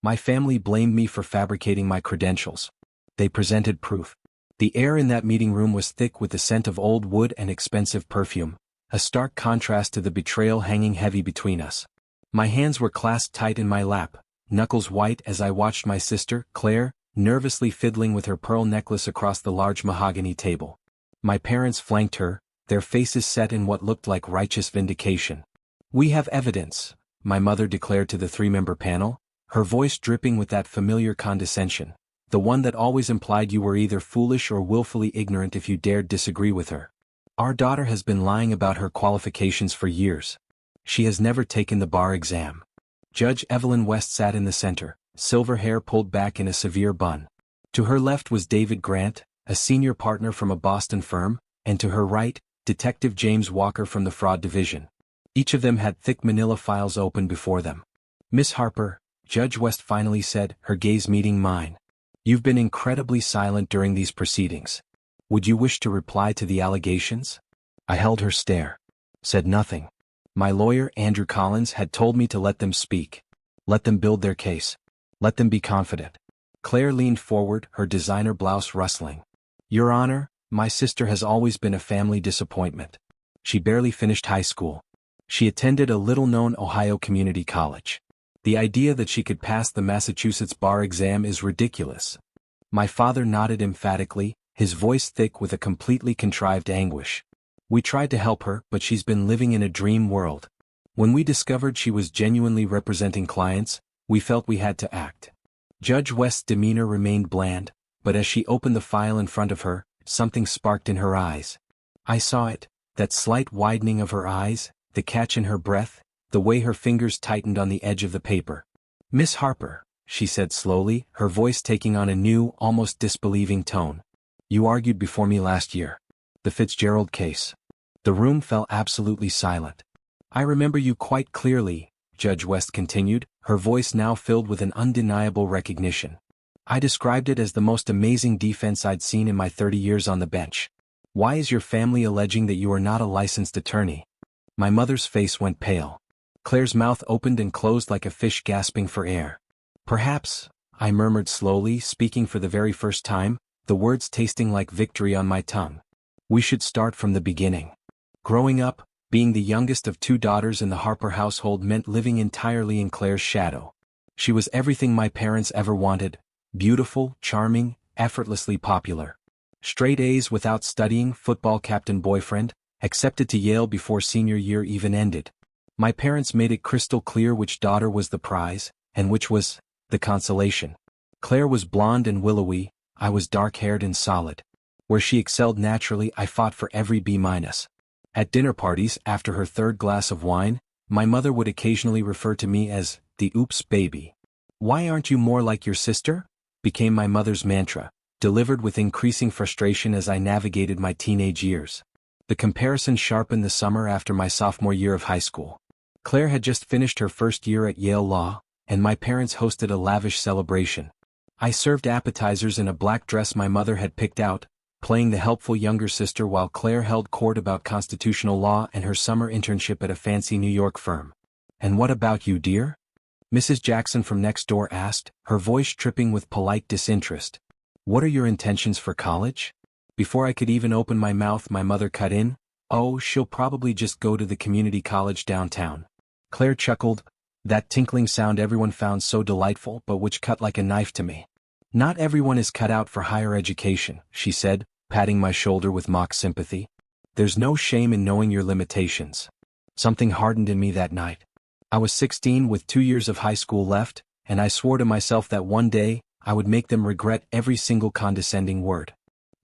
My family blamed me for fabricating my credentials. They presented proof. The air in that meeting room was thick with the scent of old wood and expensive perfume, a stark contrast to the betrayal hanging heavy between us. My hands were clasped tight in my lap, knuckles white as I watched my sister, Clare, nervously fiddling with her pearl necklace across the large mahogany table. My parents flanked her, their faces set in what looked like righteous vindication. "We have evidence," my mother declared to the three-member panel, her voice dripping with that familiar condescension, the one that always implied you were either foolish or willfully ignorant if you dared disagree with her. "Our daughter has been lying about her qualifications for years. She has never taken the bar exam." Judge Evelyn West sat in the center, silver hair pulled back in a severe bun. To her left was David Grant, a senior partner from a Boston firm, and to her right, Detective James Walker from the Fraud Division. Each of them had thick manila files open before them. "Miss Harper," Judge West finally said, her gaze meeting mine. "You've been incredibly silent during these proceedings. Would you wish to reply to the allegations?" I held her stare. Said nothing. My lawyer, Andrew Collins, had told me to let them speak. Let them build their case. Let them be confident. Clare leaned forward, her designer blouse rustling. "Your Honor, my sister has always been a family disappointment. She barely finished high school. She attended a little-known Ohio community college. The idea that she could pass the Massachusetts bar exam is ridiculous." My father nodded emphatically, his voice thick with a completely contrived anguish. "We tried to help her, but she's been living in a dream world. When we discovered she was genuinely representing clients, we felt we had to act." Judge West's demeanor remained bland, but as she opened the file in front of her, something sparked in her eyes. I saw it, that slight widening of her eyes, the catch in her breath, the way her fingers tightened on the edge of the paper. "Miss Harper," she said slowly, her voice taking on a new, almost disbelieving tone. "You argued before me last year. The Fitzgerald case." The room fell absolutely silent. "I remember you quite clearly," Judge West continued, her voice now filled with an undeniable recognition. "I described it as the most amazing defense I'd seen in my 30 years on the bench. Why is your family alleging that you are not a licensed attorney?" My mother's face went pale. Clare's mouth opened and closed like a fish gasping for air. "Perhaps," I murmured slowly, speaking for the very first time, the words tasting like victory on my tongue. "We should start from the beginning. Growing up, being the youngest of two daughters in the Harper household meant living entirely in Clare's shadow. She was everything my parents ever wanted: beautiful, charming, effortlessly popular. Straight A's without studying, football captain boyfriend, accepted to Yale before senior year even ended. My parents made it crystal clear which daughter was the prize, and which was the consolation. Clare was blonde and willowy, I was dark-haired and solid. Where she excelled naturally, I fought for every B-. At dinner parties, after her third glass of wine, my mother would occasionally refer to me as the oops baby. "Why aren't you more like your sister?" became my mother's mantra, delivered with increasing frustration as I navigated my teenage years. The comparison sharpened the summer after my sophomore year of high school. Clare had just finished her first year at Yale Law, and my parents hosted a lavish celebration. I served appetizers in a black dress my mother had picked out, playing the helpful younger sister while Clare held court about constitutional law and her summer internship at a fancy New York firm. "And what about you, dear?" Mrs. Jackson from next door asked, her voice tripping with polite disinterest. "What are your intentions for college?" Before I could even open my mouth, my mother cut in, "Oh, she'll probably just go to the community college downtown." Clare chuckled, that tinkling sound everyone found so delightful but which cut like a knife to me. "Not everyone is cut out for higher education," she said, patting my shoulder with mock sympathy. "There's no shame in knowing your limitations." Something hardened in me that night. I was 16 with 2 years of high school left, and I swore to myself that one day, I would make them regret every single condescending word.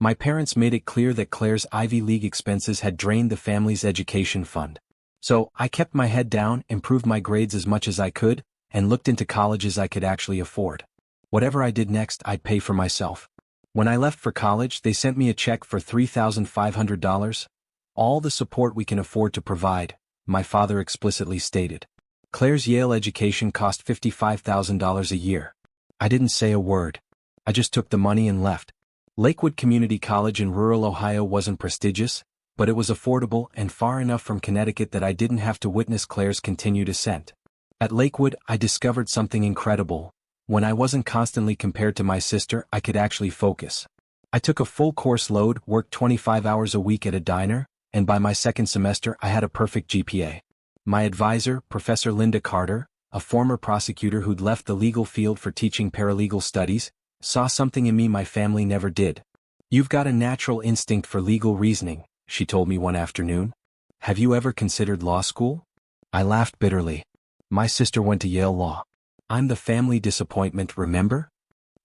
My parents made it clear that Clare's Ivy League expenses had drained the family's education fund. So, I kept my head down, improved my grades as much as I could, and looked into colleges I could actually afford. Whatever I did next, I'd pay for myself. When I left for college, they sent me a check for $3,500. "All the support we can afford to provide," my father explicitly stated. Clare's Yale education cost $55,000 a year. I didn't say a word. I just took the money and left. Lakewood Community College in rural Ohio wasn't prestigious, but it was affordable and far enough from Connecticut that I didn't have to witness Clare's continued ascent. At Lakewood, I discovered something incredible: When I wasn't constantly compared to my sister, I could actually focus. I took a full course load, worked 25 hours a week at a diner, and by my second semester I had a perfect GPA. My advisor, Professor Linda Carter, a former prosecutor who'd left the legal field for teaching paralegal studies, saw something in me my family never did. "You've got a natural instinct for legal reasoning," she told me one afternoon. "Have you ever considered law school?" I laughed bitterly. My sister went to Yale Law. I'm the family disappointment, remember?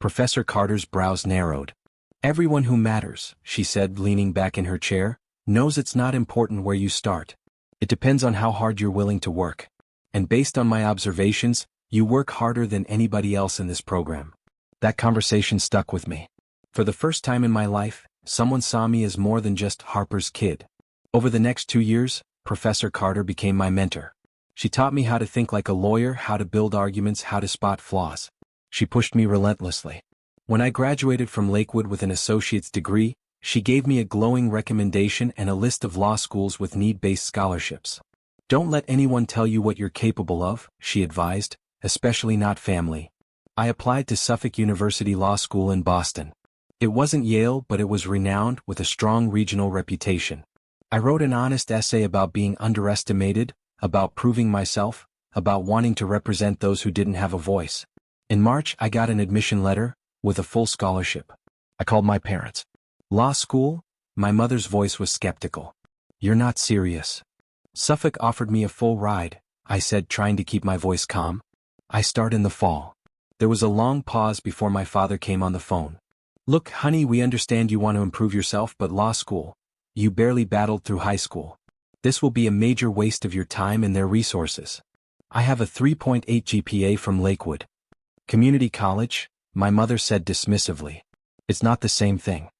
Professor Carter's brows narrowed. "Everyone who matters," she said, leaning back in her chair, "knows it's not important where you start. It depends on how hard you're willing to work. And based on my observations, you work harder than anybody else in this program." That conversation stuck with me. For the first time in my life, someone saw me as more than just Harper's kid. Over the next 2 years, Professor Carter became my mentor. She taught me how to think like a lawyer, how to build arguments, how to spot flaws. She pushed me relentlessly. When I graduated from Lakewood with an associate's degree, she gave me a glowing recommendation and a list of law schools with need-based scholarships. "Don't let anyone tell you what you're capable of," she advised, "especially not family." I applied to Suffolk University Law School in Boston. It wasn't Yale, but it was renowned, with a strong regional reputation. I wrote an honest essay about being underestimated, about proving myself, about wanting to represent those who didn't have a voice. In March, I got an admission letter, with a full scholarship. I called my parents. "Law school?" My mother's voice was skeptical. "You're not serious." "Suffolk offered me a full ride," I said, trying to keep my voice calm. "I start in the fall." There was a long pause before my father came on the phone. "Look, honey, we understand you want to improve yourself, but law school. You barely battled through high school. This will be a major waste of your time and their resources." "I have a 3.8 GPA from Lakewood." "Community college?" my mother said dismissively. "It's not the same thing.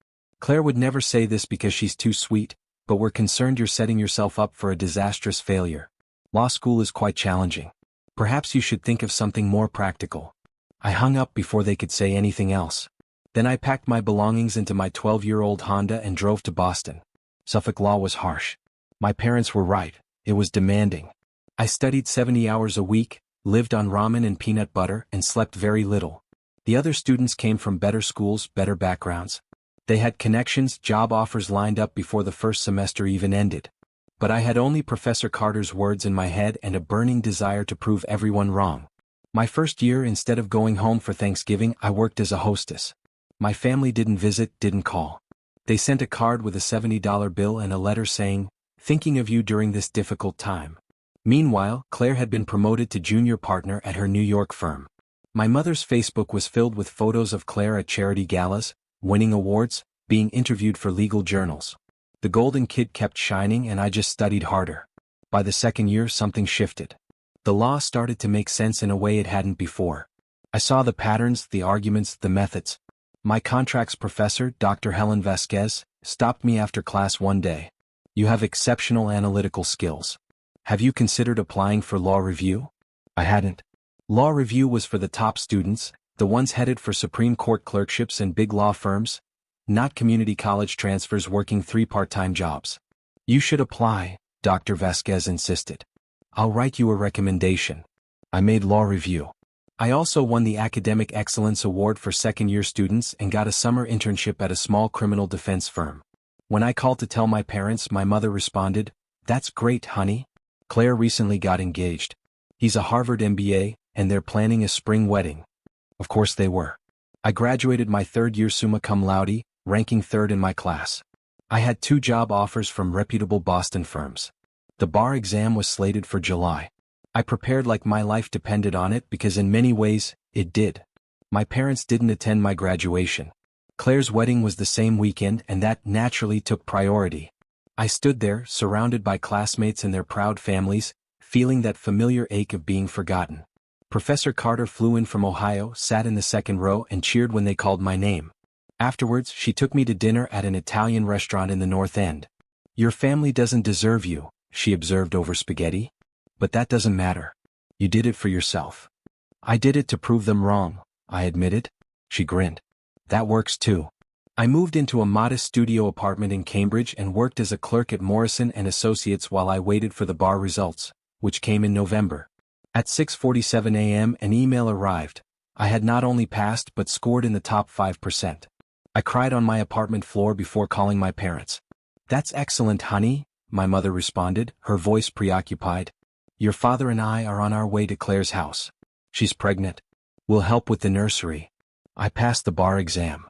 Claire would never say this because she's too sweet, but we're concerned you're setting yourself up for a disastrous failure. Law school is quite challenging. Perhaps you should think of something more practical." I hung up before they could say anything else. Then I packed my belongings into my 12-year-old Honda and drove to Boston. Suffolk law was harsh. My parents were right, it was demanding. I studied 70 hours a week, lived on ramen and peanut butter, and slept very little. The other students came from better schools, better backgrounds. They had connections, job offers lined up before the first semester even ended. But I had only Professor Carter's words in my head and a burning desire to prove everyone wrong. My first year, instead of going home for Thanksgiving, I worked as a hostess. My family didn't visit, didn't call. They sent a card with a $70 bill and a letter saying, "Thinking of you during this difficult time." Meanwhile, Claire had been promoted to junior partner at her New York firm. My mother's Facebook was filled with photos of Claire at charity galas, winning awards, being interviewed for legal journals. The golden kid kept shining and I just studied harder. By the second year, something shifted. The law started to make sense in a way it hadn't before. I saw the patterns, the arguments, the methods. My contracts professor, Dr. Helen Vasquez, stopped me after class one day. "You have exceptional analytical skills. Have you considered applying for law review?" I hadn't. Law review was for the top students, the ones headed for Supreme Court clerkships and big law firms, not community college transfers working 3 part-time jobs. "You should apply," Dr. Vasquez insisted. "I'll write you a recommendation." I made law review. I also won the Academic Excellence Award for second-year students and got a summer internship at a small criminal defense firm. When I called to tell my parents, my mother responded, "That's great, honey. Claire recently got engaged. He's a Harvard MBA, and they're planning a spring wedding." Of course they were. I graduated my third year summa cum laude, ranking third in my class. I had 2 job offers from reputable Boston firms. The bar exam was slated for July. I prepared like my life depended on it because in many ways, it did. My parents didn't attend my graduation. Claire's wedding was the same weekend and that naturally took priority. I stood there, surrounded by classmates and their proud families, feeling that familiar ache of being forgotten. Professor Carter flew in from Ohio, sat in the second row and cheered when they called my name. Afterwards, she took me to dinner at an Italian restaurant in the North End. "Your family doesn't deserve you," she observed over spaghetti. "But that doesn't matter. You did it for yourself." "I did it to prove them wrong," I admitted. She grinned. "That works too." I moved into a modest studio apartment in Cambridge and worked as a clerk at Morrison & Associates while I waited for the bar results, which came in November. At 6:47 a.m. an email arrived. I had not only passed but scored in the top 5%. I cried on my apartment floor before calling my parents. "That's excellent, honey," my mother responded, her voice preoccupied. "Your father and I are on our way to Claire's house. She's pregnant. We'll help with the nursery." I passed the bar exam.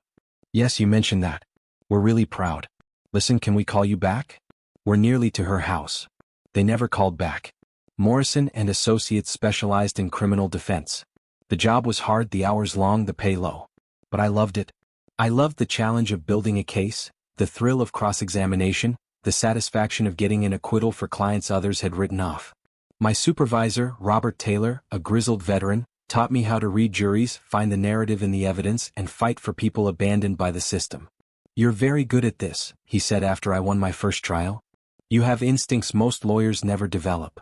"Yes, you mentioned that. We're really proud. Listen, can we call you back? We're nearly to her house." They never called back. Morrison and Associates specialized in criminal defense. The job was hard, the hours long, the pay low. But I loved it. I loved the challenge of building a case, the thrill of cross-examination, the satisfaction of getting an acquittal for clients others had written off. My supervisor, Robert Taylor, a grizzled veteran, taught me how to read juries, find the narrative in the evidence, and fight for people abandoned by the system. "You're very good at this," he said after I won my first trial. "You have instincts most lawyers never develop."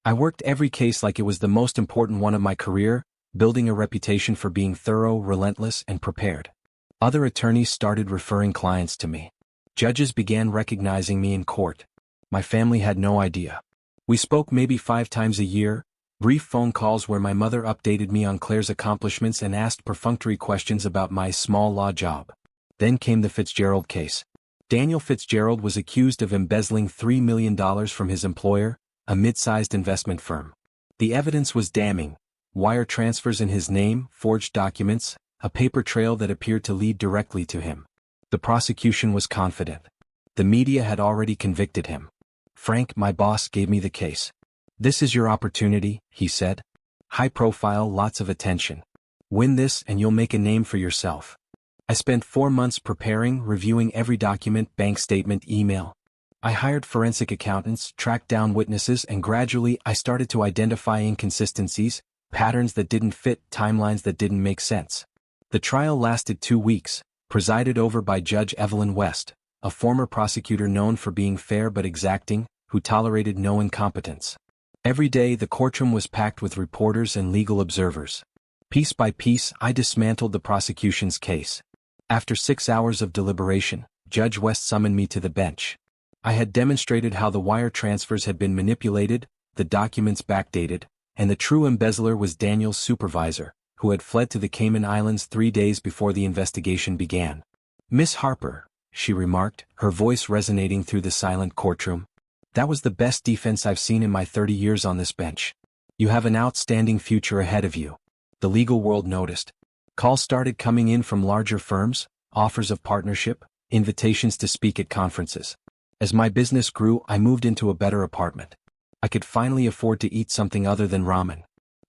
I worked every case like it was the most important one of my career, building a reputation for being thorough, relentless, and prepared. Other attorneys started referring clients to me. Judges began recognizing me in court. My family had no idea. We spoke maybe 5 times a year, brief phone calls where my mother updated me on Claire's accomplishments and asked perfunctory questions about my small law job. Then came the Fitzgerald case. Daniel Fitzgerald was accused of embezzling $3 million from his employer, a mid-sized investment firm. The evidence was damning: wire transfers in his name, forged documents, a paper trail that appeared to lead directly to him. The prosecution was confident. The media had already convicted him. "Frank, my boss, gave me the case. This is your opportunity," he said. "High profile, lots of attention. Win this and you'll make a name for yourself." I spent 4 months preparing, reviewing every document, bank statement, email. I hired forensic accountants, tracked down witnesses, and gradually I started to identify inconsistencies, patterns that didn't fit, timelines that didn't make sense. The trial lasted 2 weeks, presided over by Judge Evelyn West, a former prosecutor known for being fair but exacting, who tolerated no incompetence. Every day the courtroom was packed with reporters and legal observers. Piece by piece I dismantled the prosecution's case. After 6 hours of deliberation, Judge West summoned me to the bench. I had demonstrated how the wire transfers had been manipulated, the documents backdated, and the true embezzler was Daniel's supervisor, who had fled to the Cayman Islands 3 days before the investigation began. "Miss Harper," she remarked, her voice resonating through the silent courtroom, "that was the best defense I've seen in my 30 years on this bench. You have an outstanding future ahead of you." The legal world noticed. Calls started coming in from larger firms, offers of partnership, invitations to speak at conferences. As my business grew, I moved into a better apartment. I could finally afford to eat something other than ramen.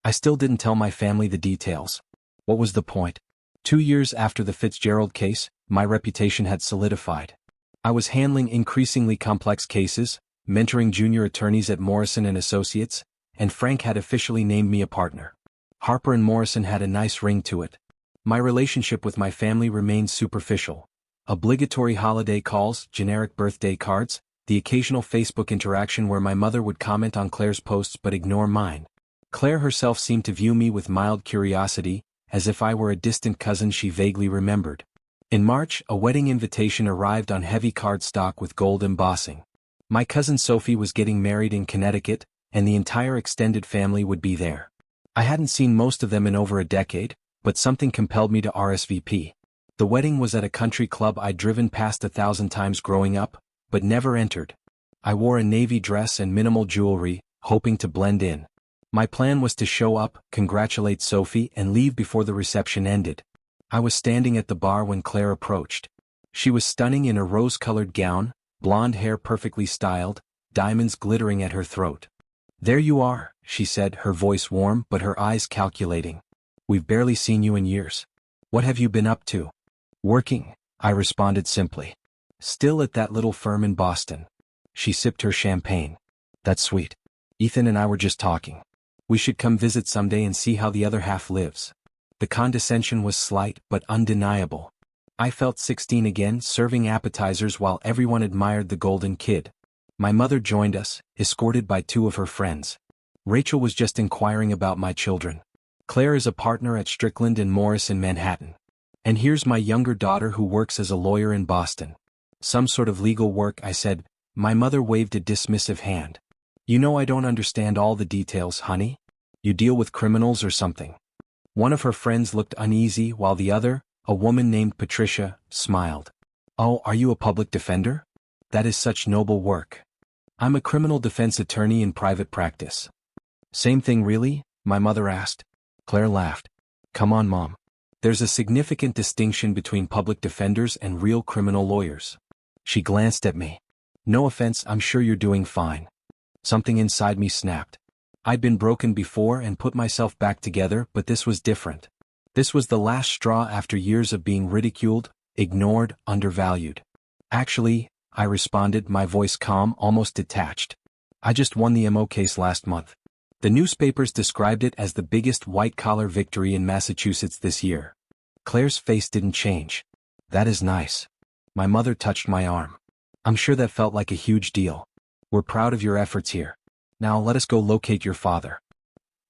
I still didn't tell my family the details. What was the point? 2 years after the Fitzgerald case, my reputation had solidified. I was handling increasingly complex cases, mentoring junior attorneys at Morrison and Associates, and Frank had officially named me a partner. Harper and Morrison had a nice ring to it. My relationship with my family remained superficial. Obligatory holiday calls, generic birthday cards, the occasional Facebook interaction where my mother would comment on Claire's posts but ignore mine. Claire herself seemed to view me with mild curiosity, as if I were a distant cousin she vaguely remembered. In March, a wedding invitation arrived on heavy cardstock with gold embossing. My cousin Sophie was getting married in Connecticut, and the entire extended family would be there. I hadn't seen most of them in over a decade, but something compelled me to RSVP. The wedding was at a country club I'd driven past 1,000 times growing up, but never entered. I wore a navy dress and minimal jewelry, hoping to blend in. My plan was to show up, congratulate Sophie, and leave before the reception ended. I was standing at the bar when Claire approached. She was stunning in a rose-colored gown, blonde hair perfectly styled, diamonds glittering at her throat. "There you are," she said, her voice warm but her eyes calculating. "We've barely seen you in years. What have you been up to?" "Working," I responded simply. "Still at that little firm in Boston." She sipped her champagne. "That's sweet. Ethan and I were just talking. We should come visit someday and see how the other half lives." The condescension was slight but undeniable. I felt 16 again, serving appetizers while everyone admired the golden kid. My mother joined us, escorted by 2 of her friends. Rachel was just inquiring about my children. Claire is a partner at Strickland and Morris in Manhattan. And here's my younger daughter who works as a lawyer in Boston. "Some sort of legal work," I said. My mother waved a dismissive hand. "You know I don't understand all the details, honey. You deal with criminals or something." One of her friends looked uneasy while the other, a woman named Patricia, smiled. "Oh, are you a public defender? That is such noble work." "I'm a criminal defense attorney in private practice." "Same thing really?" my mother asked. Claire laughed. "Come on, Mom. There's a significant distinction between public defenders and real criminal lawyers." She glanced at me. "No offense, I'm sure you're doing fine." Something inside me snapped. I'd been broken before and put myself back together, but this was different. This was the last straw after years of being ridiculed, ignored, undervalued. "Actually," I responded, my voice calm, almost detached. "I just won the MO case last month. The newspapers described it as the biggest white-collar victory in Massachusetts this year." Claire's face didn't change. "That is nice." My mother touched my arm. "I'm sure that felt like a huge deal. We're proud of your efforts here. Now let us go locate your father.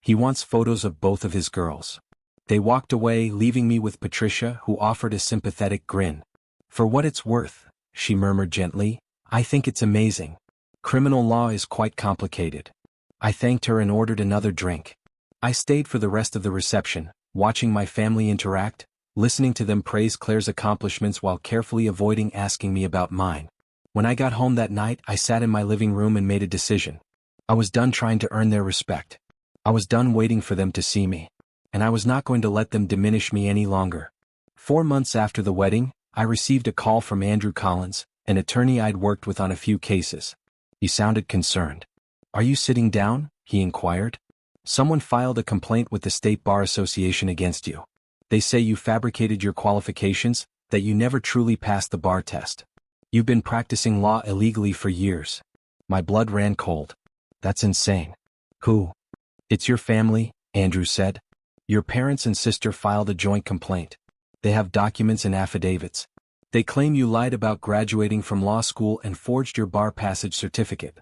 He wants photos of both of his girls." They walked away, leaving me with Patricia, who offered a sympathetic grin. "For what it's worth," she murmured gently, "I think it's amazing. Criminal law is quite complicated." I thanked her and ordered another drink. I stayed for the rest of the reception, watching my family interact, listening to them praise Claire's accomplishments while carefully avoiding asking me about mine. When I got home that night, I sat in my living room and made a decision. I was done trying to earn their respect. I was done waiting for them to see me. And I was not going to let them diminish me any longer. 4 months after the wedding, I received a call from Andrew Collins, an attorney I'd worked with on a few cases. He sounded concerned. "Are you sitting down?" he inquired. "Someone filed a complaint with the State Bar Association against you. They say you fabricated your qualifications, that you never truly passed the bar test. You've been practicing law illegally for years." My blood ran cold. "That's insane." "Who?" "It's your family," Andrew said. "Your parents and sister filed a joint complaint. They have documents and affidavits. They claim you lied about graduating from law school and forged your bar passage certificate."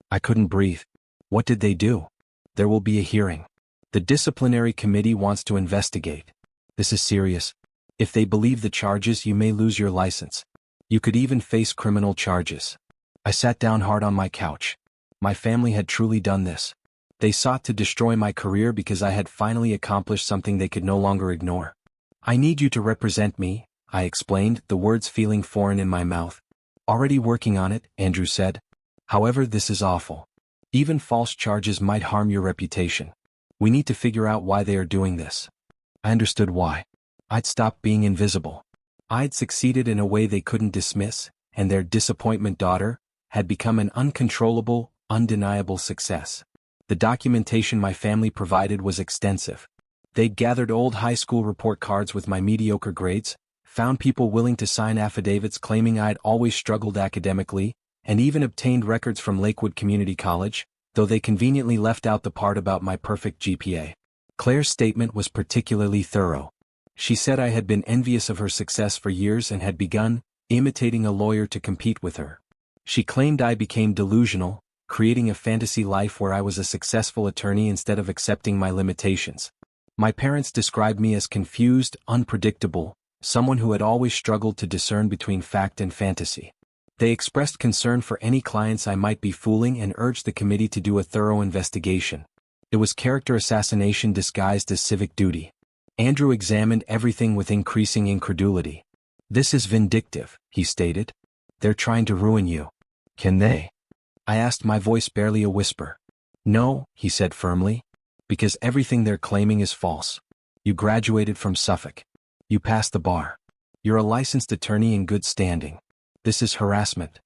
I couldn't breathe. "What did they do?" "There will be a hearing. The disciplinary committee wants to investigate. This is serious. If they believe the charges, you may lose your license. You could even face criminal charges." I sat down hard on my couch. My family had truly done this. They sought to destroy my career because I had finally accomplished something they could no longer ignore. "I need you to represent me," I explained, the words feeling foreign in my mouth. "Already working on it," Andrew said. "However, this is awful. Even false charges might harm your reputation. We need to figure out why they are doing this." I understood why. I'd stopped being invisible. I'd succeeded in a way they couldn't dismiss, and their disappointment daughter had become an uncontrollable, undeniable success. The documentation my family provided was extensive. They'd gathered old high school report cards with my mediocre grades, found people willing to sign affidavits claiming I'd always struggled academically, and even obtained records from Lakewood Community College, though they conveniently left out the part about my perfect GPA. Claire's statement was particularly thorough. She said I had been envious of her success for years and had begun imitating a lawyer to compete with her. She claimed I became delusional, creating a fantasy life where I was a successful attorney instead of accepting my limitations. My parents described me as confused, unpredictable, someone who had always struggled to discern between fact and fantasy. They expressed concern for any clients I might be fooling and urged the committee to do a thorough investigation. It was character assassination disguised as civic duty. Andrew examined everything with increasing incredulity. "This is vindictive," he stated. "They're trying to ruin you." "Can they?" I asked, my voice barely a whisper. "No," he said firmly. "Because everything they're claiming is false. You graduated from Suffolk. You passed the bar. You're a licensed attorney in good standing. This is harassment."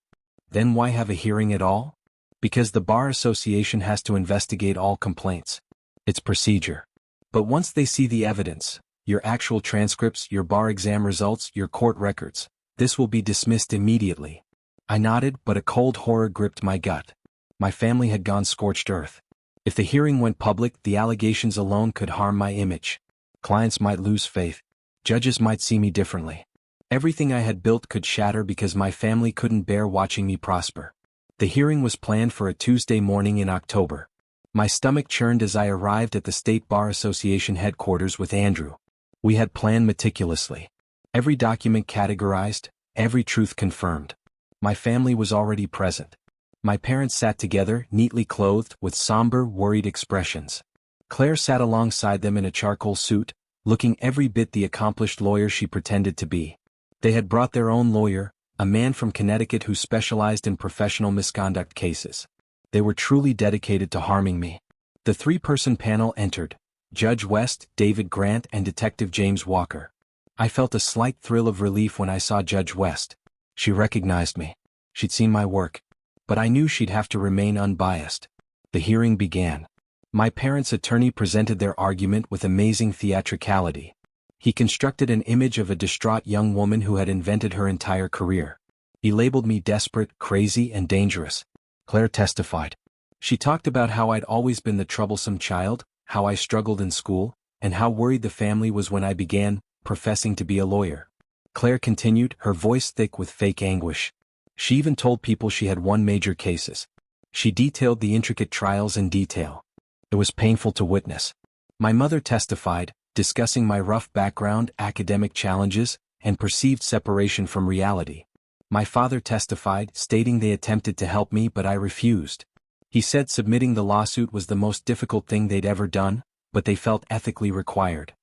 "Then why have a hearing at all?" "Because the Bar Association has to investigate all complaints. It's procedure. But once they see the evidence, your actual transcripts, your bar exam results, your court records, this will be dismissed immediately." I nodded, but a cold horror gripped my gut. My family had gone scorched earth. If the hearing went public, the allegations alone could harm my image. Clients might lose faith. Judges might see me differently. Everything I had built could shatter because my family couldn't bear watching me prosper. The hearing was planned for a Tuesday morning in October. My stomach churned as I arrived at the State Bar Association headquarters with Andrew. We had planned meticulously. Every document categorized, every truth confirmed. My family was already present. My parents sat together, neatly clothed, with somber, worried expressions. Claire sat alongside them in a charcoal suit, looking every bit the accomplished lawyer she pretended to be. They had brought their own lawyer, a man from Connecticut who specialized in professional misconduct cases. They were truly dedicated to harming me. The three-person panel entered: Judge West, David Grant, and Detective James Walker. I felt a slight thrill of relief when I saw Judge West. She recognized me. She'd seen my work. But I knew she'd have to remain unbiased. The hearing began. My parents' attorney presented their argument with amazing theatricality. He constructed an image of a distraught young woman who had invented her entire career. He labeled me desperate, crazy, and dangerous. Claire testified. She talked about how I'd always been the troublesome child, how I struggled in school, and how worried the family was when I began professing to be a lawyer. Claire continued, her voice thick with fake anguish. She even told people she had won major cases. She detailed the intricate trials in detail. It was painful to witness. My mother testified, discussing my rough background, academic challenges, and perceived separation from reality. My father testified, stating they attempted to help me but I refused. He said submitting the lawsuit was the most difficult thing they'd ever done, but they felt ethically required.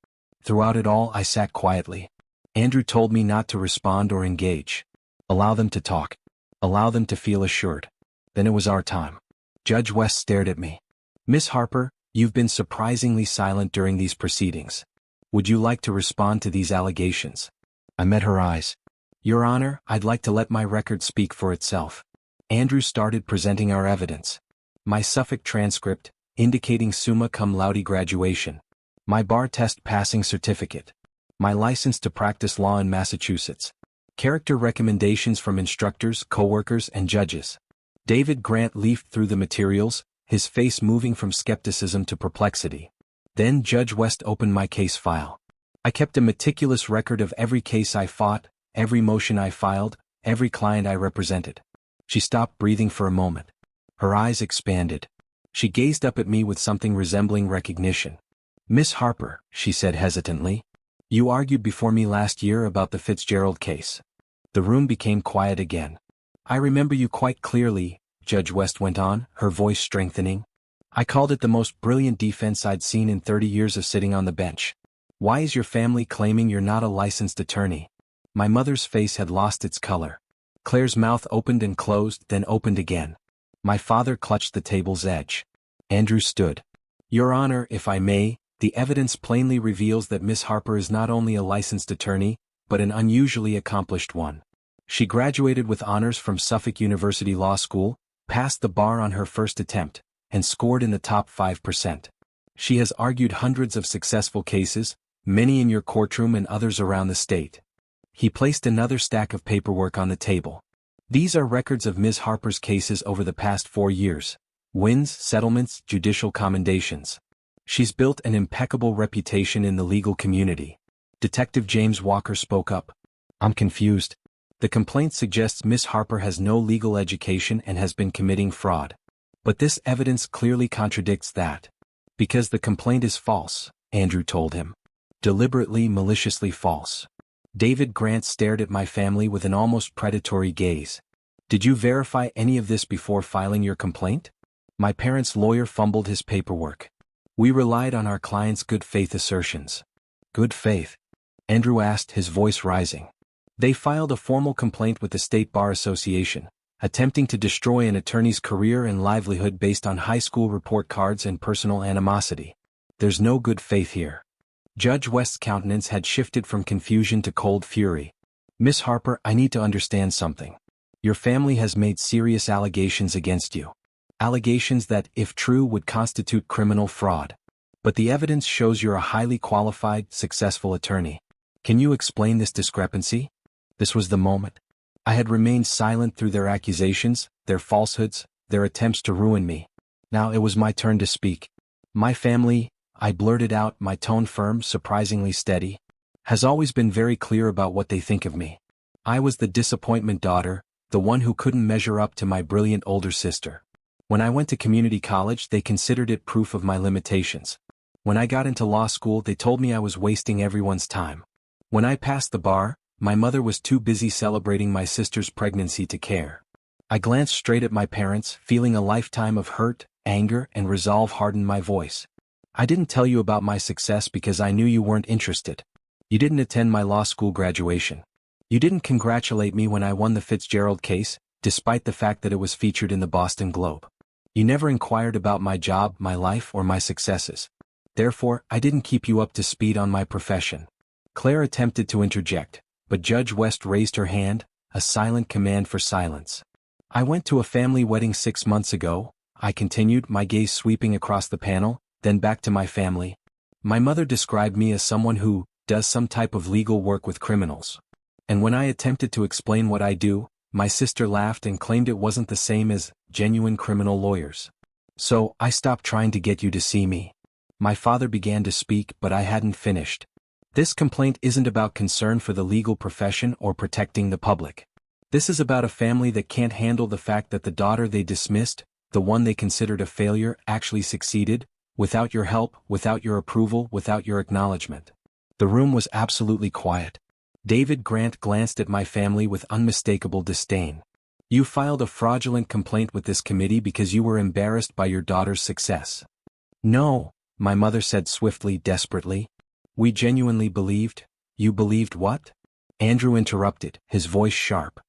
Throughout it all I sat quietly. Andrew told me not to respond or engage. Allow them to talk. Allow them to feel assured. Then it was our time. Judge West stared at me. Miss Harper, you've been surprisingly silent during these proceedings. Would you like to respond to these allegations? I met her eyes. Your Honor, I'd like to let my record speak for itself. Andrew started presenting our evidence. My Suffolk transcript, indicating summa cum laude graduation. My bar test passing certificate. My license to practice law in Massachusetts. Character recommendations from instructors, coworkers, and judges. David Grant leafed through the materials, his face moving from skepticism to perplexity. Then Judge West opened my case file. I kept a meticulous record of every case I fought, every motion I filed, every client I represented. She stopped breathing for a moment. Her eyes expanded. She gazed up at me with something resembling recognition. Miss Harper, she said hesitantly, you argued before me last year about the Fitzgerald case. The room became quiet again. I remember you quite clearly, Judge West went on, her voice strengthening. I called it the most brilliant defense I'd seen in 30 years of sitting on the bench. Why is your family claiming you're not a licensed attorney? My mother's face had lost its color. Claire's mouth opened and closed, then opened again. My father clutched the table's edge. Andrew stood. Your Honor, if I may, the evidence plainly reveals that Miss Harper is not only a licensed attorney, but an unusually accomplished one. She graduated with honors from Suffolk University Law School, passed the bar on her first attempt, and scored in the top 5%. She has argued hundreds of successful cases, many in your courtroom and others around the state. He placed another stack of paperwork on the table. These are records of Ms. Harper's cases over the past 4 years. Wins, settlements, judicial commendations. She's built an impeccable reputation in the legal community. Detective James Walker spoke up. I'm confused. The complaint suggests Miss Harper has no legal education and has been committing fraud. But this evidence clearly contradicts that. Because the complaint is false, Andrew told him. Deliberately, maliciously false. David Grant stared at my family with an almost predatory gaze. Did you verify any of this before filing your complaint? My parents' lawyer fumbled his paperwork. We relied on our client's good faith assertions. Good faith? Andrew asked, his voice rising. They filed a formal complaint with the State Bar Association, attempting to destroy an attorney's career and livelihood based on high school report cards and personal animosity. There's no good faith here. Judge West's countenance had shifted from confusion to cold fury. Miss Harper, I need to understand something. Your family has made serious allegations against you. Allegations that, if true, would constitute criminal fraud. But the evidence shows you're a highly qualified, successful attorney. Can you explain this discrepancy? This was the moment. I had remained silent through their accusations, their falsehoods, their attempts to ruin me. Now it was my turn to speak. My family, I blurted out, my tone firm, surprisingly steady, has always been very clear about what they think of me. I was the disappointment daughter, the one who couldn't measure up to my brilliant older sister. When I went to community college, they considered it proof of my limitations. When I got into law school, they told me I was wasting everyone's time. When I passed the bar, my mother was too busy celebrating my sister's pregnancy to care. I glanced straight at my parents, feeling a lifetime of hurt, anger, and resolve harden my voice. I didn't tell you about my success because I knew you weren't interested. You didn't attend my law school graduation. You didn't congratulate me when I won the Fitzgerald case, despite the fact that it was featured in the Boston Globe. You never inquired about my job, my life, or my successes. Therefore, I didn't keep you up to speed on my profession. Claire attempted to interject, but Judge West raised her hand, a silent command for silence. I went to a family wedding 6 months ago, I continued, my gaze sweeping across the panel, then back to my family. My mother described me as someone who does some type of legal work with criminals. And when I attempted to explain what I do, my sister laughed and claimed it wasn't the same as genuine criminal lawyers. So, I stopped trying to get you to see me. My father began to speak, but I hadn't finished. This complaint isn't about concern for the legal profession or protecting the public. This is about a family that can't handle the fact that the daughter they dismissed, the one they considered a failure, actually succeeded, without your help, without your approval, without your acknowledgement. The room was absolutely quiet. David Grant glanced at my family with unmistakable disdain. You filed a fraudulent complaint with this committee because you were embarrassed by your daughter's success. No, my mother said swiftly, desperately. We genuinely believed. You believed what? Andrew interrupted, his voice sharp.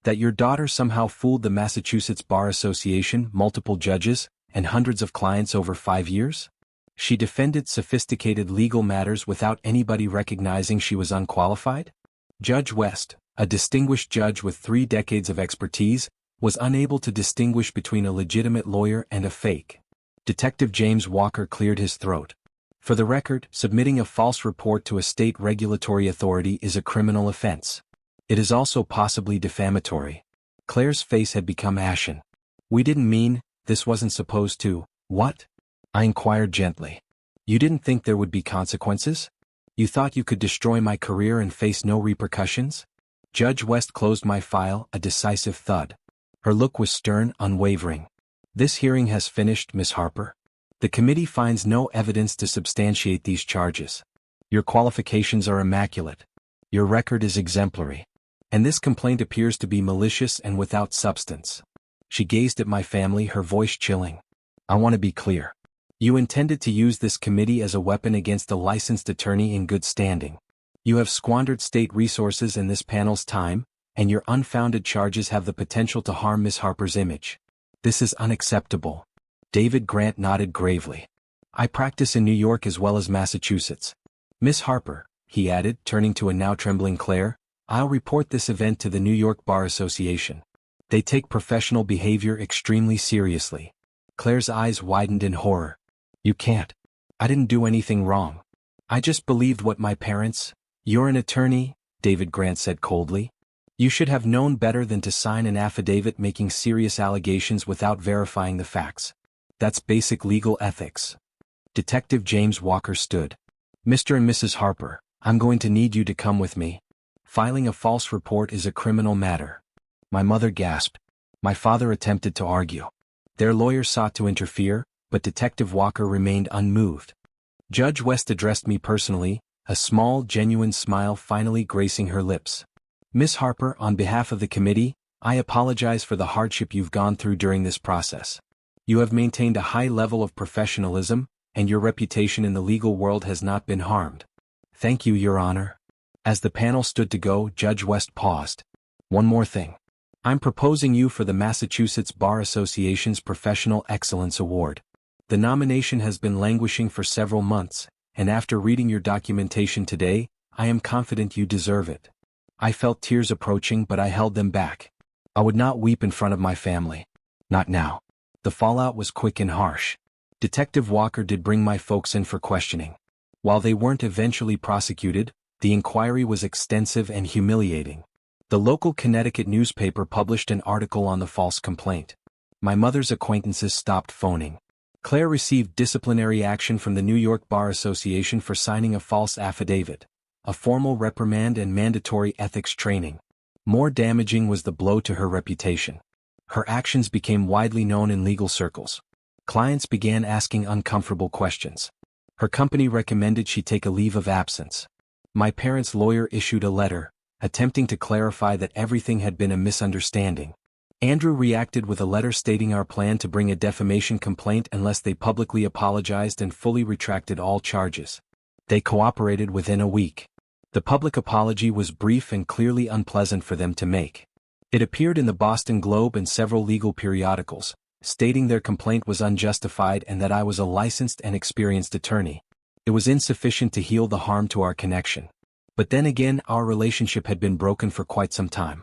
That your daughter somehow fooled the Massachusetts Bar Association, multiple judges, and hundreds of clients over 5 years? She defended sophisticated legal matters without anybody recognizing she was unqualified? Judge West, a distinguished judge with 3 decades of expertise, was unable to distinguish between a legitimate lawyer and a fake. Detective James Walker cleared his throat. For the record, submitting a false report to a state regulatory authority is a criminal offense. It is also possibly defamatory. Claire's face had become ashen. We didn't mean, this wasn't supposed to, what? I inquired gently. You didn't think there would be consequences? You thought you could destroy my career and face no repercussions? Judge West closed my file, a decisive thud. Her look was stern, unwavering. This hearing has finished, Miss Harper. The committee finds no evidence to substantiate these charges. Your qualifications are immaculate. Your record is exemplary. And this complaint appears to be malicious and without substance. She gazed at my family, her voice chilling. I want to be clear. You intended to use this committee as a weapon against a licensed attorney in good standing. You have squandered state resources and this panel's time, and your unfounded charges have the potential to harm Miss Harper's image. This is unacceptable. David Grant nodded gravely. I practice in New York as well as Massachusetts. Miss Harper, he added, turning to a now trembling Clare, I'll report this event to the New York Bar Association. They take professional behavior extremely seriously. Claire's eyes widened in horror. You can't. I didn't do anything wrong. I just believed what my parents— You're an attorney, David Grant said coldly. You should have known better than to sign an affidavit making serious allegations without verifying the facts. That's basic legal ethics. Detective James Walker stood. Mr. and Mrs. Harper, I'm going to need you to come with me. Filing a false report is a criminal matter. My mother gasped. My father attempted to argue. Their lawyer sought to interfere, but Detective Walker remained unmoved. Judge West addressed me personally, a small, genuine smile finally gracing her lips. Miss Harper, on behalf of the committee, I apologize for the hardship you've gone through during this process. You have maintained a high level of professionalism, and your reputation in the legal world has not been harmed. Thank you, Your Honor. As the panel stood to go, Judge West paused. One more thing. I'm proposing you for the Massachusetts Bar Association's Professional Excellence Award. The nomination has been languishing for several months, and after reading your documentation today, I am confident you deserve it. I felt tears approaching, but I held them back. I would not weep in front of my family. Not now. The fallout was quick and harsh. Detective Walker did bring my folks in for questioning. While they weren't eventually prosecuted, the inquiry was extensive and humiliating. The local Connecticut newspaper published an article on the false complaint. My mother's acquaintances stopped phoning. Clare received disciplinary action from the New York Bar Association for signing a false affidavit, a formal reprimand and mandatory ethics training. More damaging was the blow to her reputation. Her actions became widely known in legal circles. Clients began asking uncomfortable questions. Her company recommended she take a leave of absence. My parents' lawyer issued a letter, attempting to clarify that everything had been a misunderstanding. Andrew reacted with a letter stating our plan to bring a defamation complaint unless they publicly apologized and fully retracted all charges. They cooperated within a week. The public apology was brief and clearly unpleasant for them to make. It appeared in the Boston Globe and several legal periodicals, stating their complaint was unjustified and that I was a licensed and experienced attorney. It was insufficient to heal the harm to our connection. But then again, our relationship had been broken for quite some time.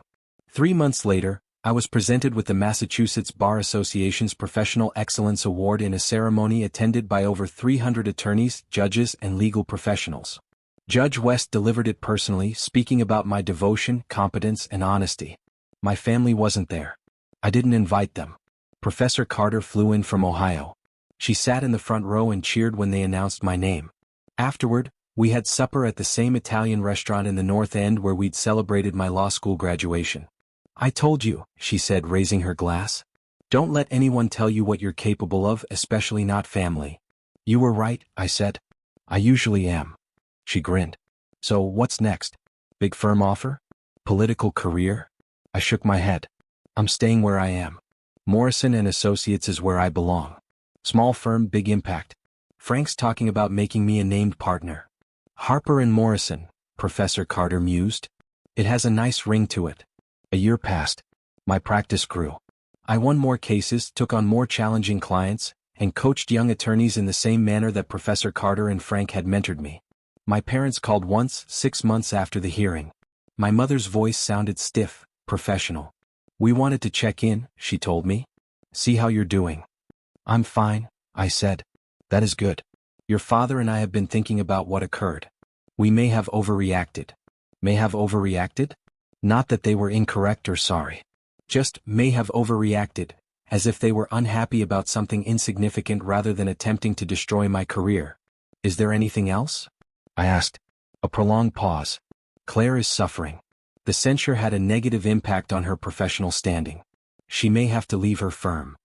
3 months later, I was presented with the Massachusetts Bar Association's Professional Excellence Award in a ceremony attended by over 300 attorneys, judges, and legal professionals. Judge West delivered it personally, speaking about my devotion, competence, and honesty. My family wasn't there. I didn't invite them. Professor Carter flew in from Ohio. She sat in the front row and cheered when they announced my name. Afterward, we had supper at the same Italian restaurant in the North End where we'd celebrated my law school graduation. "I told you," she said, raising her glass. "Don't let anyone tell you what you're capable of, especially not family." "You were right," I said. "I usually am." She grinned. "So what's next? Big firm offer? Political career?" I shook my head. "I'm staying where I am. Morrison and Associates is where I belong. Small firm, big impact. Frank's talking about making me a named partner." "Harper and Morrison," Professor Carter mused. "It has a nice ring to it." A year passed. My practice grew. I won more cases, took on more challenging clients, and coached young attorneys in the same manner that Professor Carter and Frank had mentored me. My parents called once, 6 months after the hearing. My mother's voice sounded stiff, professional. "We wanted to check in," she told me. "See how you're doing." "I'm fine," I said. "That is good. Your father and I have been thinking about what occurred. We may have overreacted." "May have overreacted?" Not that they were incorrect or sorry. Just may have overreacted, as if they were unhappy about something insignificant rather than attempting to destroy my career. "Is there anything else?" I asked. A prolonged pause. "Clare is suffering. The censure had a negative impact on her professional standing. She may have to leave her firm."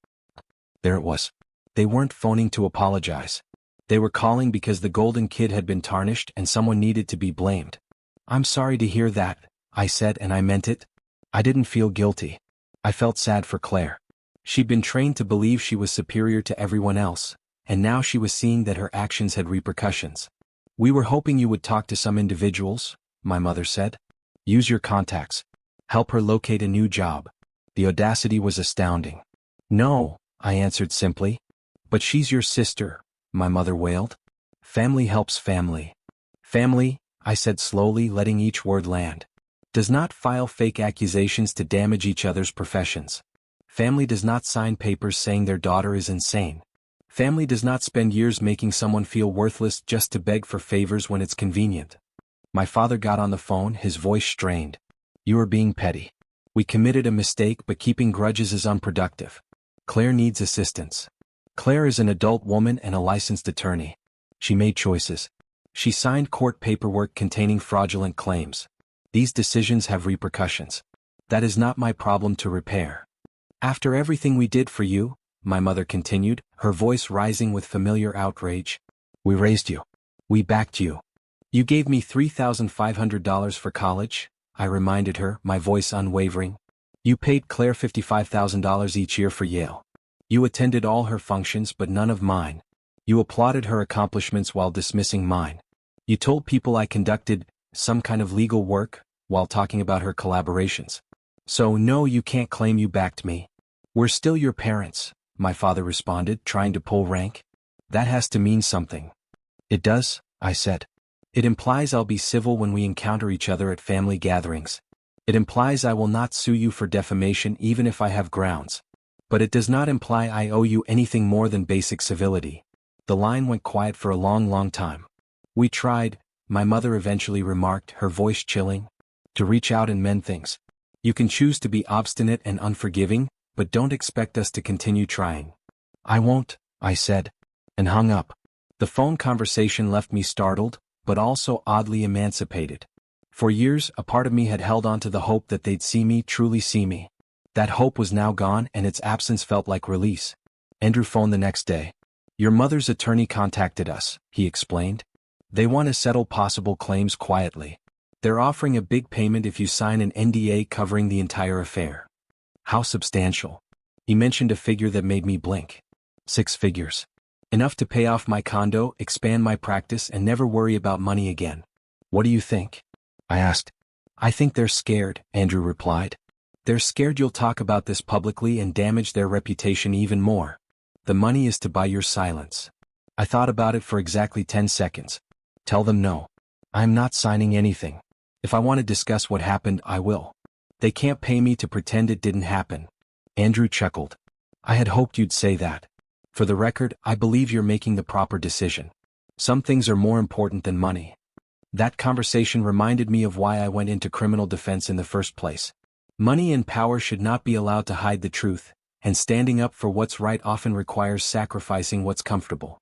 There it was. They weren't phoning to apologize. They were calling because the golden kid had been tarnished and someone needed to be blamed. "I'm sorry to hear that," I said, and I meant it. I didn't feel guilty. I felt sad for Clare. She'd been trained to believe she was superior to everyone else, and now she was seeing that her actions had repercussions. "We were hoping you would talk to some individuals," my mother said. "Use your contacts. Help her locate a new job." The audacity was astounding. "No," I answered simply. "But she's your sister," my mother wailed. "Family helps family." "Family," I said slowly, letting each word land, "does not file fake accusations to damage each other's professions. Family does not sign papers saying their daughter is insane. Family does not spend years making someone feel worthless just to beg for favors when it's convenient." My father got on the phone, his voice strained. "You are being petty. We committed a mistake, but keeping grudges is unproductive. Clare needs assistance. Clare is an adult woman and a licensed attorney. She made choices. She signed court paperwork containing fraudulent claims. These decisions have repercussions. That is not my problem to repair. After everything we did for you," my mother continued, her voice rising with familiar outrage, "we raised you. We backed you. You gave me $3,500 for college," I reminded her, my voice unwavering. "You paid Clare $55,000 each year for Yale. You attended all her functions but none of mine. You applauded her accomplishments while dismissing mine. You told people I conducted some kind of legal work while talking about her collaborations. So no, you can't claim you backed me." "We're still your parents," my father responded, trying to pull rank. "That has to mean something." "It does," I said. "It implies I'll be civil when we encounter each other at family gatherings. It implies I will not sue you for defamation even if I have grounds. But it does not imply I owe you anything more than basic civility." The line went quiet for a long time. "We tried," my mother eventually remarked, her voice chilling, "to reach out and mend things. You can choose to be obstinate and unforgiving, but don't expect us to continue trying." "I won't," I said, and hung up. The phone conversation left me startled, but also oddly emancipated. For years, a part of me had held on to the hope that they'd see me, truly see me. That hope was now gone, and its absence felt like release. Andrew phoned the next day. "Your mother's attorney contacted us," he explained. "They want to settle possible claims quietly. They're offering a big payment if you sign an NDA covering the entire affair." How substantial? He mentioned a figure that made me blink. 6 figures. Enough to pay off my condo, expand my practice, and never worry about money again. What do you think? I asked. I think they're scared, Andrew replied. They're scared you'll talk about this publicly and damage their reputation even more. The money is to buy your silence. I thought about it for exactly 10 seconds. Tell them no. I'm not signing anything. If I want to discuss what happened, I will. They can't pay me to pretend it didn't happen. Andrew chuckled. I had hoped you'd say that. For the record, I believe you're making the proper decision. Some things are more important than money. That conversation reminded me of why I went into criminal defense in the first place. Money and power should not be allowed to hide the truth, and standing up for what's right often requires sacrificing what's comfortable.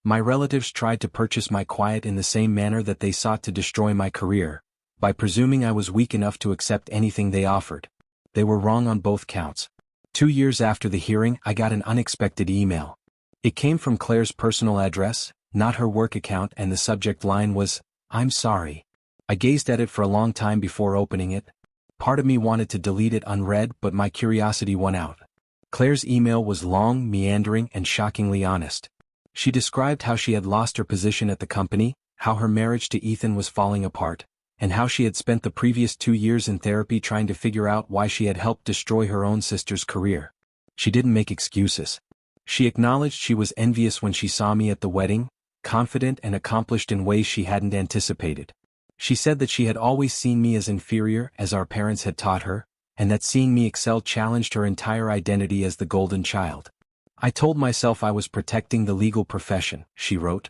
My relatives tried to purchase my quiet in the same manner that they sought to destroy my career, by presuming I was weak enough to accept anything they offered. They were wrong on both counts. 2 years after the hearing, I got an unexpected email. It came from Claire's personal address, not her work account, and the subject line was, "I'm sorry." I gazed at it for a long time before opening it. Part of me wanted to delete it unread, but my curiosity won out. Claire's email was long, meandering, and shockingly honest. She described how she had lost her position at the company, how her marriage to Ethan was falling apart, and how she had spent the previous 2 years in therapy trying to figure out why she had helped destroy her own sister's career. She didn't make excuses. She acknowledged she was envious when she saw me at the wedding, confident and accomplished in ways she hadn't anticipated. She said that she had always seen me as inferior, as our parents had taught her, and that seeing me excel challenged her entire identity as the golden child. I told myself I was protecting the legal profession, she wrote.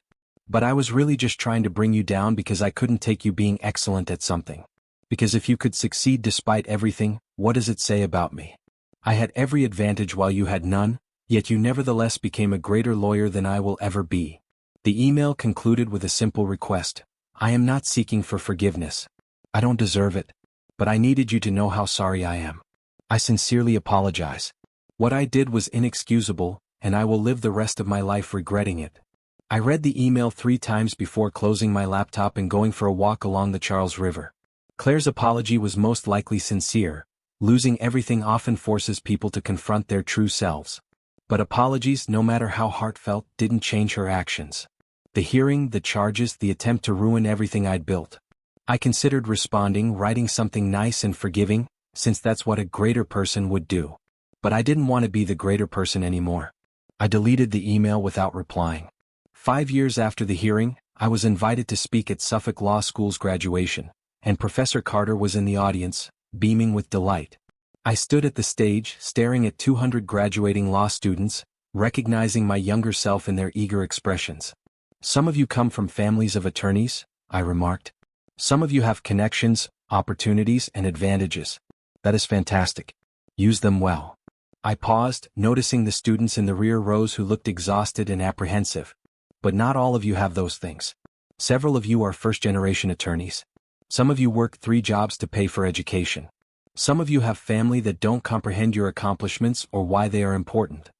But I was really just trying to bring you down because I couldn't take you being excellent at something. Because if you could succeed despite everything, what does it say about me? I had every advantage while you had none, yet you nevertheless became a greater lawyer than I will ever be. The email concluded with a simple request. I am not seeking for forgiveness. I don't deserve it. But I needed you to know how sorry I am. I sincerely apologize. What I did was inexcusable, and I will live the rest of my life regretting it. I read the email 3 times before closing my laptop and going for a walk along the Charles River. Claire's apology was most likely sincere. Losing everything often forces people to confront their true selves. But apologies, no matter how heartfelt, didn't change her actions. The hearing, the charges, the attempt to ruin everything I'd built. I considered responding, writing something nice and forgiving, since that's what a greater person would do. But I didn't want to be the greater person anymore. I deleted the email without replying. 5 years after the hearing, I was invited to speak at Suffolk Law School's graduation, and Professor Carter was in the audience, beaming with delight. I stood at the stage, staring at 200 graduating law students, recognizing my younger self in their eager expressions. Some of you come from families of attorneys, I remarked. Some of you have connections, opportunities, and advantages. That is fantastic. Use them well. I paused, noticing the students in the rear rows who looked exhausted and apprehensive. But not all of you have those things. Several of you are first-generation attorneys. Some of you work 3 jobs to pay for education. Some of you have family that don't comprehend your accomplishments or why they are important.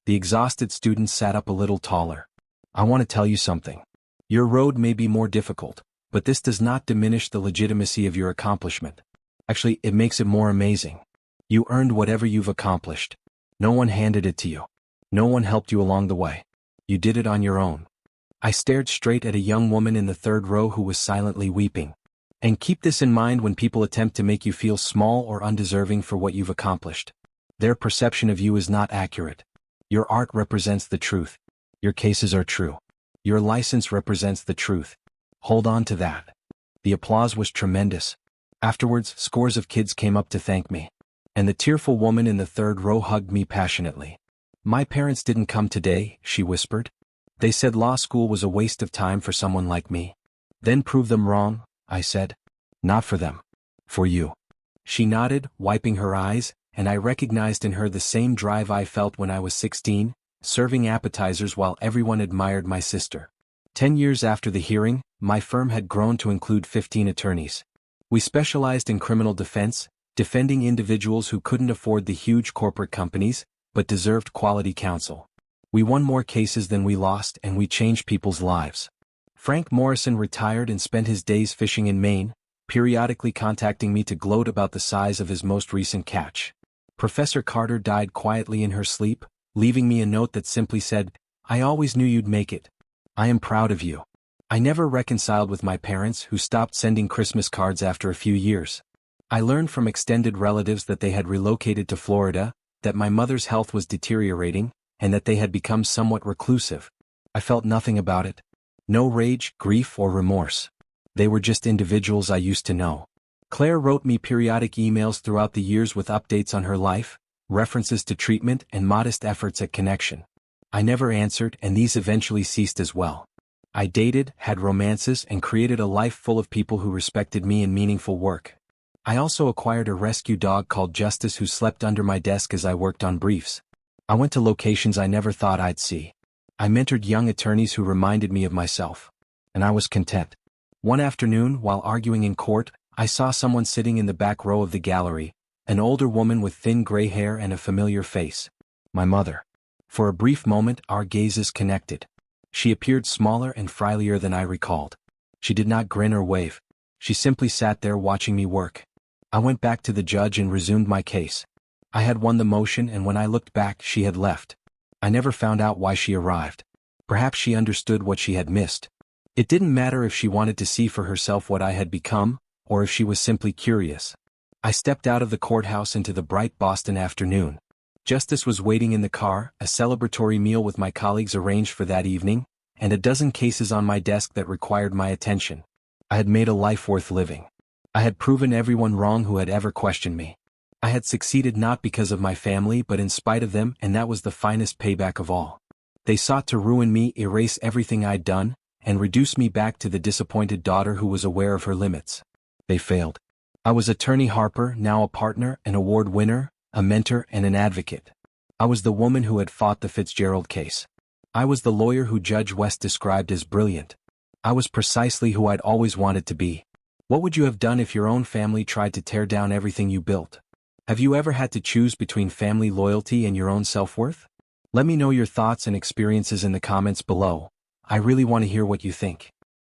The exhausted students sat up a little taller. I want to tell you something. Your road may be more difficult, but this does not diminish the legitimacy of your accomplishment. Actually, it makes it more amazing. You earned whatever you've accomplished. No one handed it to you. No one helped you along the way. You did it on your own. I stared straight at a young woman in the 3rd row who was silently weeping. And keep this in mind when people attempt to make you feel small or undeserving for what you've accomplished. Their perception of you is not accurate. Your art represents the truth. Your cases are true. Your license represents the truth. Hold on to that. The applause was tremendous. Afterwards, scores of kids came up to thank me. And the tearful woman in the 3rd row hugged me passionately. My parents didn't come today, she whispered. They said law school was a waste of time for someone like me. Then prove them wrong, I said. Not for them. For you. She nodded, wiping her eyes, and I recognized in her the same drive I felt when I was 16, serving appetizers while everyone admired my sister. 10 years after the hearing, my firm had grown to include 15 attorneys. We specialized in criminal defense, defending individuals who couldn't afford the huge corporate companies, but deserved quality counsel. We won more cases than we lost, and we changed people's lives. Frank Morrison retired and spent his days fishing in Maine, periodically contacting me to gloat about the size of his most recent catch. Professor Carter died quietly in her sleep, leaving me a note that simply said, "I always knew you'd make it. I am proud of you." I never reconciled with my parents, who stopped sending Christmas cards after a few years. I learned from extended relatives that they had relocated to Florida, that my mother's health was deteriorating, and that they had become somewhat reclusive. I felt nothing about it. No rage, grief, or remorse. They were just individuals I used to know. Claire wrote me periodic emails throughout the years with updates on her life, references to treatment, and modest efforts at connection. I never answered, and these eventually ceased as well. I dated, had romances, and created a life full of people who respected me and meaningful work. I also acquired a rescue dog called Justice who slept under my desk as I worked on briefs. I went to locations I never thought I'd see. I mentored young attorneys who reminded me of myself. And I was content. One afternoon, while arguing in court, I saw someone sitting in the back row of the gallery, an older woman with thin gray hair and a familiar face. My mother. For a brief moment, our gazes connected. She appeared smaller and frilier than I recalled. She did not grin or wave. She simply sat there watching me work. I went back to the judge and resumed my case. I had won the motion, and when I looked back, she had left. I never found out why she arrived. Perhaps she understood what she had missed. It didn't matter if she wanted to see for herself what I had become, or if she was simply curious. I stepped out of the courthouse into the bright Boston afternoon. Justice was waiting in the car, a celebratory meal with my colleagues arranged for that evening, and a dozen cases on my desk that required my attention. I had made a life worth living. I had proven everyone wrong who had ever questioned me. I had succeeded not because of my family but in spite of them, and that was the finest payback of all. They sought to ruin me, erase everything I'd done, and reduce me back to the disappointed daughter who was aware of her limits. They failed. I was Attorney Harper, now a partner, an award winner, a mentor, and an advocate. I was the woman who had fought the Fitzgerald case. I was the lawyer who Judge West described as brilliant. I was precisely who I'd always wanted to be. What would you have done if your own family tried to tear down everything you built? Have you ever had to choose between family loyalty and your own self-worth? Let me know your thoughts and experiences in the comments below. I really want to hear what you think.